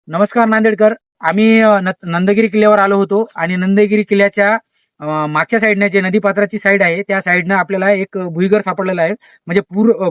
नमस्कार नांदेडकर. आम्ही नंदगिरी किल्ल्यावर आलो होतो आणि नंदगिरी किल्ल्याच्या मागच्या साईडने जे नदीपात्राची साईड आहे त्या साईडनं आपल्याला एक भुईगर सापडलेला आहे. म्हणजे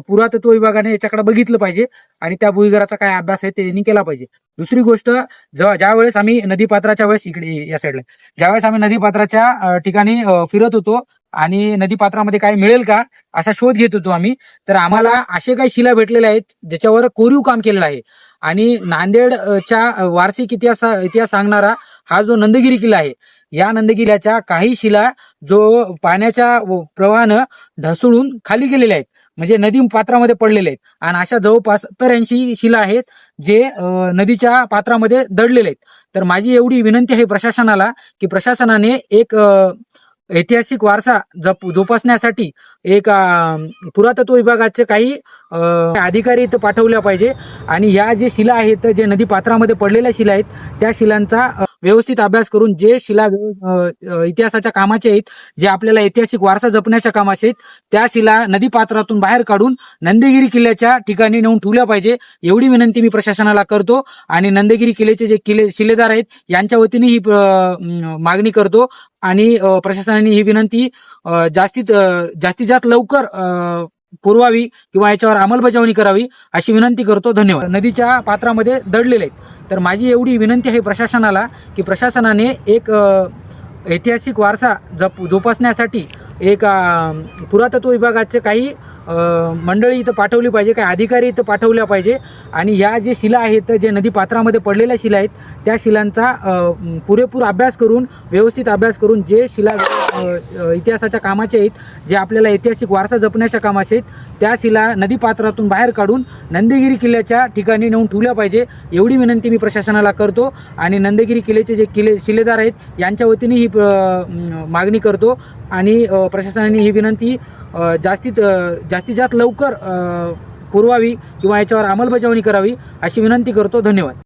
पुरातत्व विभागाने याच्याकडे बघितलं पाहिजे आणि त्या भुईगराचा काय अभ्यास आहे त्यांनी केला पाहिजे. दुसरी गोष्ट, ज्या वेळेस आम्ही नदीपात्राच्या वेळेस इकडे या साईडला ज्यावेळेस आम्ही नदीपात्राच्या ठिकाणी फिरत होतो आणि नदीपात्रामध्ये काय मिळेल का असा शोध घेत होतो आम्ही, तर आम्हाला असे काही शिला भेटलेल्या आहेत ज्याच्यावर कोरीव काम केलेलं आहे. आणि नांदेडच्या वार्षिक इतिहास सांगणारा हा जो नंदगिरी किल्ला आहे, या नंदगिरीच्या काही शिला जो पाण्याच्या प्रवाहानं ढसळून खाली गेलेल्या आहेत, म्हणजे नदी पात्रामध्ये पडलेले आहेत. आणि अशा जवळपास 70-80 शिला आहेत जे नदीच्या पात्रामध्ये दडलेले आहेत. तर माझी एवढी विनंती आहे प्रशासनाला की प्रशासनाने एक ऐतिहासिक वारसा जोपासण्यासाठी एक पुरातत्व विभागाचे काही अधिकारी इथं पाठवल्या पाहिजे आणि या जे शिला आहेत, जे नदी पात्रामध्ये पडलेल्या शिला आहेत, त्या शिलांचा व्यवस्थित अभ्यास करून जे शिला इतिहासाच्या कामाचे आहेत, जे आपल्याला ऐतिहासिक वारसा जपण्याच्या कामाचे आहेत, त्या शिला नदी पात्रातून बाहेर काढून नंदगिरी किल्ल्याच्या ठिकाणी नेऊन ठेवल्या पाहिजे. एवढी विनंती मी प्रशासनाला करतो आणि नंदगिरी किल्ल्याचे जे शिलेदार आहेत यांच्या वतीने ही मागणी करतो आणि प्रशासनाने ही विनंती जास्तीत जास्त लवकर पुरवावी किंवा याच्यावर अंमलबजावणी करावी अशी विनंती करतो. धन्यवाद. नदीच्या पात्रामध्ये दडलेले आहेत. तर माझी एवढी विनंती आहे प्रशासनाला की प्रशासनाने एक ऐतिहासिक वारसा जोपासण्यासाठी एक पुरातत्व विभागाचे काही मंडळी इथं पाठवली पाहिजे, काही अधिकारी इथं पाठवल्या पाहिजे आणि या जे शिला आहेत, जे नदी पात्रामध्ये पडलेल्या शिला आहेत, त्या शिलांचा पुरेपूर अभ्यास करून, व्यवस्थित अभ्यास करून जे शिला इतिहासाच्या कामाचे आहेत, जे आपल्याला ऐतिहासिक वारसा जपण्याच्या कामाचे आहेत, त्या शिला नदी पात्रातून बाहेर काढून नंदगिरी किल्ल्याच्या ठिकाणी नेऊन ठेवल्या पाहिजे. एवढी विनंती मी प्रशासनाला करतो आणि नंदगिरी किल्ल्याचे जे शिलेदार आहेत यांच्या वतीने ही मागणी करतो आणि प्रशासनाने ही विनंती जास्तीत जास्त लवकर पुरवावी किंवा याच्यावर अंमलबजावणी करावी अशी विनंती करतो. धन्यवाद.